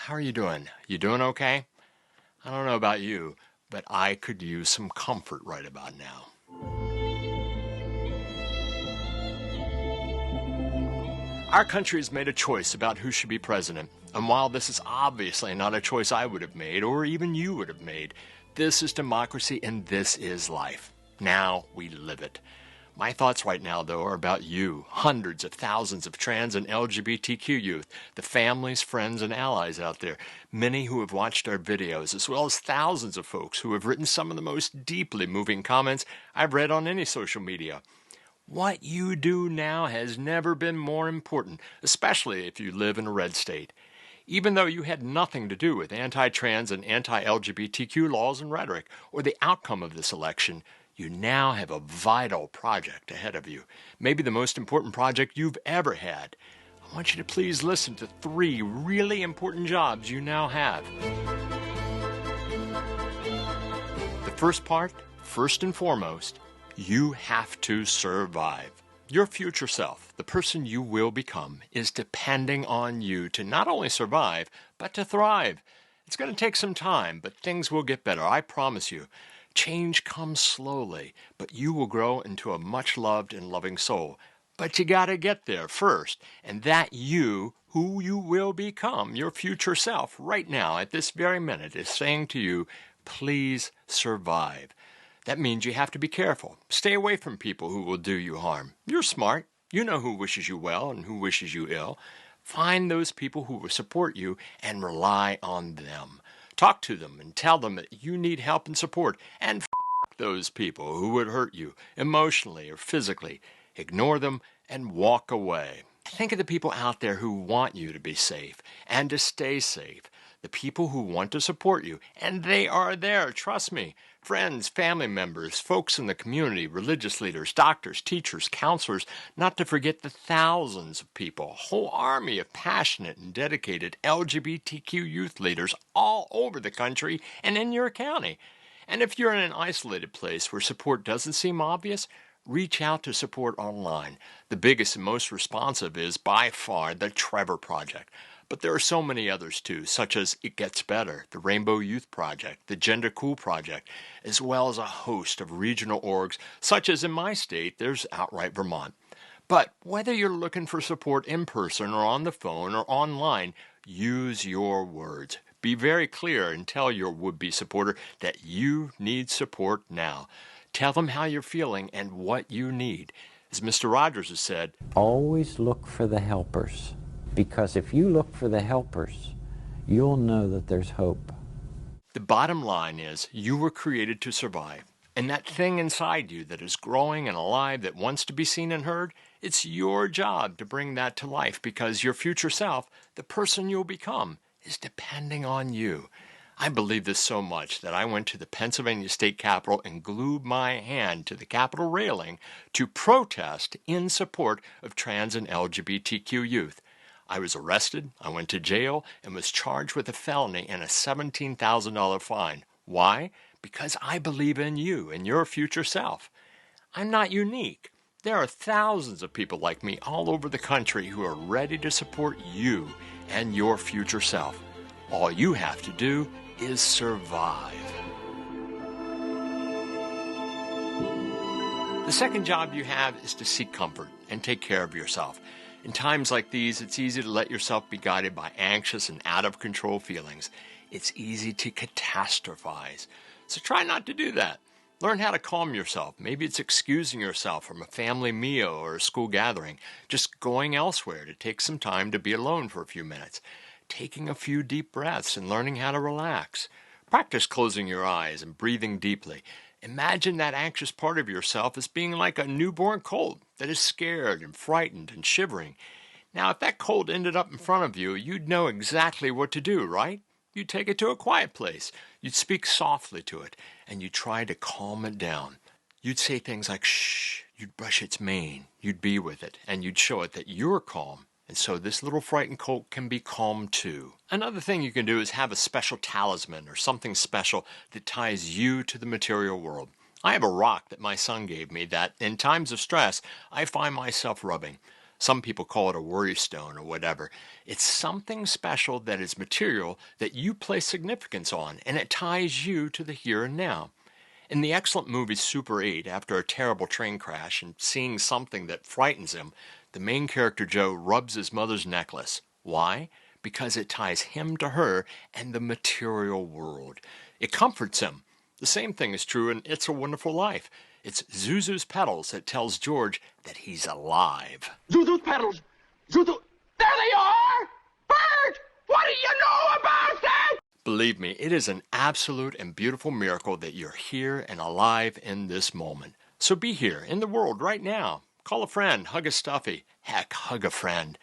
How are you doing? You doing okay? I don't know about you, but I could use some comfort right about now. Our country has made a choice about who should be president, and while this is obviously not a choice I would have made, or even you would have made, this is democracy and this is life. Now we live it. My thoughts right now, though, are about you, hundreds of thousands of trans and LGBTQ youth, the families, friends, and allies out there, many who have watched our videos, as well as thousands of folks who have written some of the most deeply moving comments I've read on any social media. What you do now has never been more important, especially if you live in a red state. Even though you had nothing to do with anti-trans and anti-LGBTQ laws and rhetoric, or the outcome of this election, you now have a vital project ahead of you, maybe the most important project you've ever had. I want you to please listen to 3 really important jobs you now have. The first part, first and foremost, you have to survive. Your future self, the person you will become, is depending on you to not only survive, but to thrive. It's going to take some time, but things will get better, I promise you. Change comes slowly, but you will grow into a much-loved and loving soul. But you got to get there first, and that you, who you will become, your future self, right now, at this very minute, is saying to you, please survive. That means you have to be careful. Stay away from people who will do you harm. You're smart. You know who wishes you well and who wishes you ill. Find those people who will support you and rely on them. Talk to them and tell them that you need help and support, and those people who would hurt you emotionally or physically. Ignore them and walk away. Think of the people out there who want you to be safe and to stay safe. The people who want to support you, and they are there, trust me. Friends, family members, folks in the community, religious leaders, doctors, teachers, counselors, not to forget the thousands of people, a whole army of passionate and dedicated LGBTQ youth leaders all over the country and in your county. And if you're in an isolated place where support doesn't seem obvious, reach out to support online. The biggest and most responsive is, by far, the Trevor Project. But there are so many others too, such as It Gets Better, the Rainbow Youth Project, the Gender Cool Project, as well as a host of regional orgs, such as in my state, there's Outright Vermont. But whether you're looking for support in person or on the phone or online, use your words. Be very clear and tell your would-be supporter that you need support now. Tell them how you're feeling and what you need. As Mr. Rogers has said, always look for the helpers. Because if you look for the helpers, you'll know that there's hope. The bottom line is you were created to survive. And that thing inside you that is growing and alive that wants to be seen and heard, it's your job to bring that to life because your future self, the person you'll become, is depending on you. I believe this so much that I went to the Pennsylvania State Capitol and glued my hand to the Capitol railing to protest in support of trans and LGBTQ youth. I was arrested, I went to jail, and was charged with a felony and a $17,000 fine. Why? Because I believe in you and your future self. I'm not unique. There are thousands of people like me all over the country who are ready to support you and your future self. All you have to do is survive. The second job you have is to seek comfort and take care of yourself. In times like these, it's easy to let yourself be guided by anxious and out-of-control feelings. It's easy to catastrophize. So try not to do that. Learn how to calm yourself. Maybe it's excusing yourself from a family meal or a school gathering, just going elsewhere to take some time to be alone for a few minutes, taking a few deep breaths and learning how to relax. Practice closing your eyes and breathing deeply. Imagine that anxious part of yourself as being like a newborn colt that is scared and frightened and shivering. Now, if that colt ended up in front of you, you'd know exactly what to do, right? You'd take it to a quiet place. You'd speak softly to it, and you'd try to calm it down. You'd say things like, shh, you'd brush its mane, you'd be with it, and you'd show it that you're calm. And so this little frightened colt can be calm too. Another thing you can do is have a special talisman or something special that ties you to the material world. I have a rock that my son gave me that, in times of stress, I find myself rubbing. Some people call it a worry stone or whatever. It's something special that is material that you place significance on, and it ties you to the here and now. In the excellent movie Super 8, after a terrible train crash and seeing something that frightens him, the main character Joe rubs his mother's necklace. Why? Because it ties him to her and the material world. It comforts him. The same thing is true in It's a Wonderful Life. It's Zuzu's petals that tells George that he's alive. Zuzu's petals! Zuzu! There they are! Bert! What do you know about that? Believe me, it is an absolute and beautiful miracle that you're here and alive in this moment. So be here in the world right now. Call a friend, hug a stuffy. Heck, hug a friend.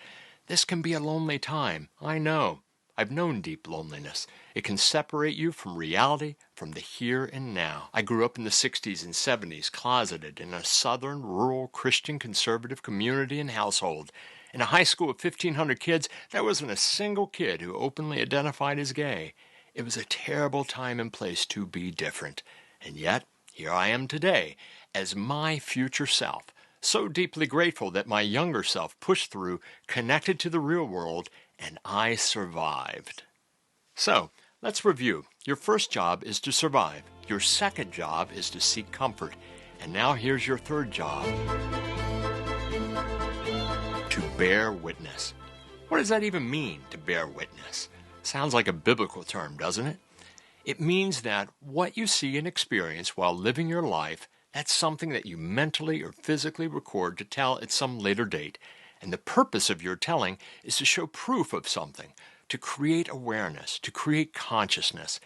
This can be a lonely time, I know. I've known deep loneliness. It can separate you from reality, from the here and now. I grew up in the 60s and 70s, closeted in a southern, rural, Christian conservative community and household. In a high school of 1,500 kids, there wasn't a single kid who openly identified as gay. It was a terrible time and place to be different. And yet, here I am today, as my future self, so deeply grateful that my younger self pushed through, connected to the real world, and I survived. So, let's review. Your first job is to survive. Your second job is to seek comfort. And now here's your third job. To bear witness. What does that even mean, to bear witness? Sounds like a biblical term, doesn't it? It means that what you see and experience while living your life, that's something that you mentally or physically record to tell at some later date. And the purpose of your telling is to show proof of something, to create awareness, to create consciousness.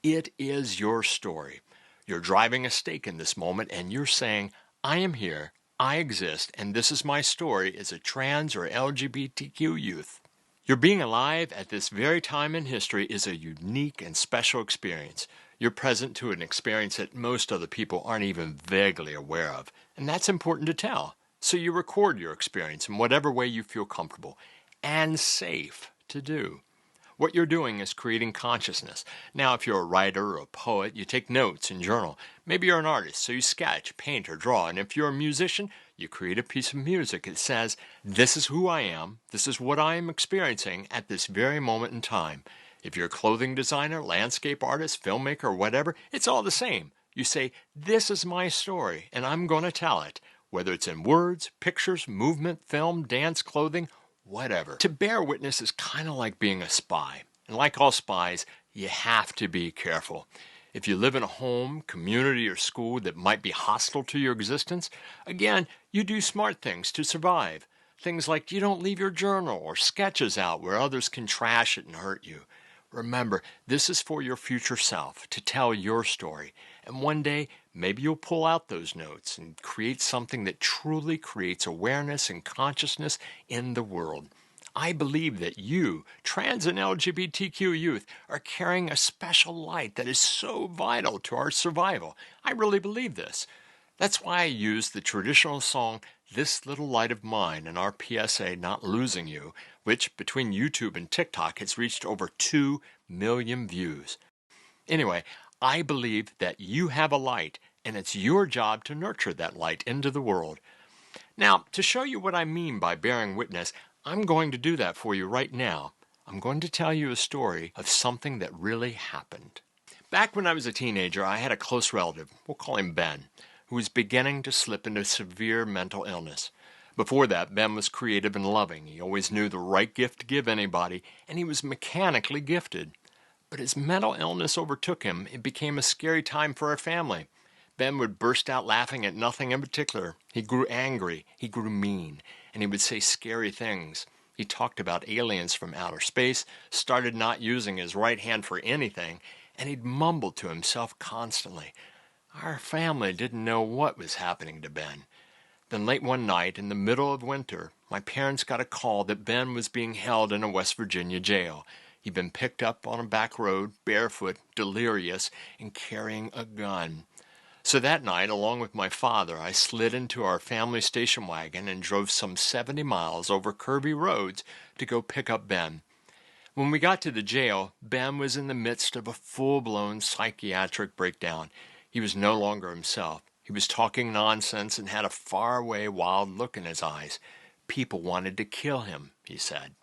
It is your story. You're driving a stake in this moment and you're saying, I am here, I exist, and this is my story as a trans or LGBTQ youth. Your being alive at this very time in history is a unique and special experience. You're present to an experience that most other people aren't even vaguely aware of, and that's important to tell. So you record your experience in whatever way you feel comfortable and safe to do. What you're doing is creating consciousness. Now, if you're a writer or a poet, you take notes and journal. Maybe you're an artist, so you sketch, paint, or draw. And if you're a musician, you create a piece of music that says, this is who I am, this is what I am experiencing at this very moment in time. If you're a clothing designer, landscape artist, filmmaker, or whatever, it's all the same. You say, this is my story, and I'm going to tell it. Whether it's in words, pictures, movement, film, dance, clothing, whatever. To bear witness is kind of like being a spy. And like all spies, you have to be careful. If you live in a home, community, or school that might be hostile to your existence, again, you do smart things to survive. Things like you don't leave your journal or sketches out where others can trash it and hurt you. Remember, this is for your future self, to tell your story. And one day, maybe you'll pull out those notes and create something that truly creates awareness and consciousness in the world. I believe that you, trans and LGBTQ youth, are carrying a special light that is so vital to our survival. I really believe this. That's why I use the traditional song, This Little Light of Mine, in our PSA, Not Losing You, which, between YouTube and TikTok, has reached over 2 million views. Anyway, I believe that you have a light, and it's your job to nurture that light into the world. Now, to show you what I mean by bearing witness, I'm going to do that for you right now. I'm going to tell you a story of something that really happened. Back when I was a teenager, I had a close relative, we'll call him Ben, who was beginning to slip into severe mental illness. Before that, Ben was creative and loving. He always knew the right gift to give anybody, and he was mechanically gifted. But as mental illness overtook him, it became a scary time for our family. Ben would burst out laughing at nothing in particular. He grew angry, he grew mean, and he would say scary things. He talked about aliens from outer space, started not using his right hand for anything, and he'd mumble to himself constantly. Our family didn't know what was happening to Ben. Then late one night, in the middle of winter, my parents got a call that Ben was being held in a West Virginia jail. He'd been picked up on a back road, barefoot, delirious, and carrying a gun. So that night, along with my father, I slid into our family station wagon and drove some 70 miles over curvy roads to go pick up Ben. When we got to the jail, Ben was in the midst of a full-blown psychiatric breakdown. He was no longer himself. He was talking nonsense and had a faraway, wild look in his eyes. People wanted to kill him, he said.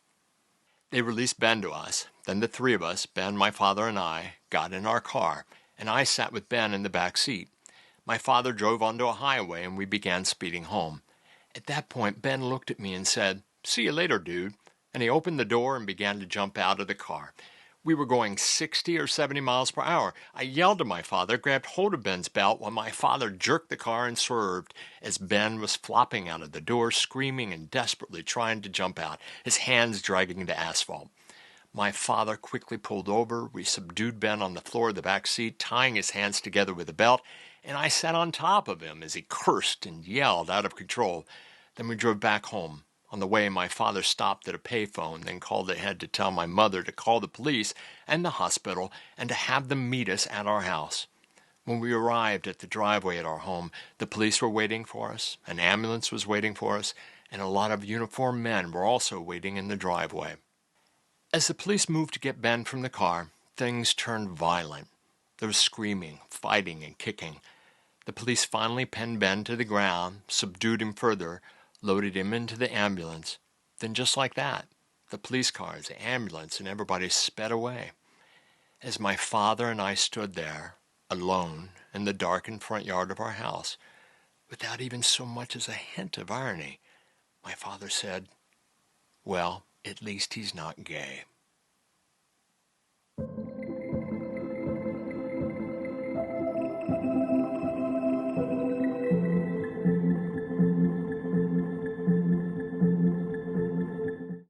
They released Ben to us. Then the three of us, Ben, my father, and I, got in our car, and I sat with Ben in the back seat. My father drove onto a highway, and we began speeding home. At that point, Ben looked at me and said, "See you later, dude." And he opened the door and began to jump out of the car. We were going 60 or 70 miles per hour. I yelled to my father, grabbed hold of Ben's belt while my father jerked the car and swerved as Ben was flopping out of the door, screaming and desperately trying to jump out, his hands dragging the asphalt. My father quickly pulled over. We subdued Ben on the floor of the back seat, tying his hands together with a belt, and I sat on top of him as he cursed and yelled out of control. Then we drove back home. On the way, my father stopped at a payphone, then called ahead to tell my mother to call the police and the hospital and to have them meet us at our house. When we arrived at the driveway at our home, the police were waiting for us, an ambulance was waiting for us, and a lot of uniformed men were also waiting in the driveway. As the police moved to get Ben from the car, things turned violent. There was screaming, fighting, and kicking. The police finally pinned Ben to the ground, subdued him further, loaded him into the ambulance. Then just like that, the police cars, the ambulance, and everybody sped away. As my father and I stood there, alone, in the darkened front yard of our house, without even so much as a hint of irony, my father said, "Well, at least he's not gay."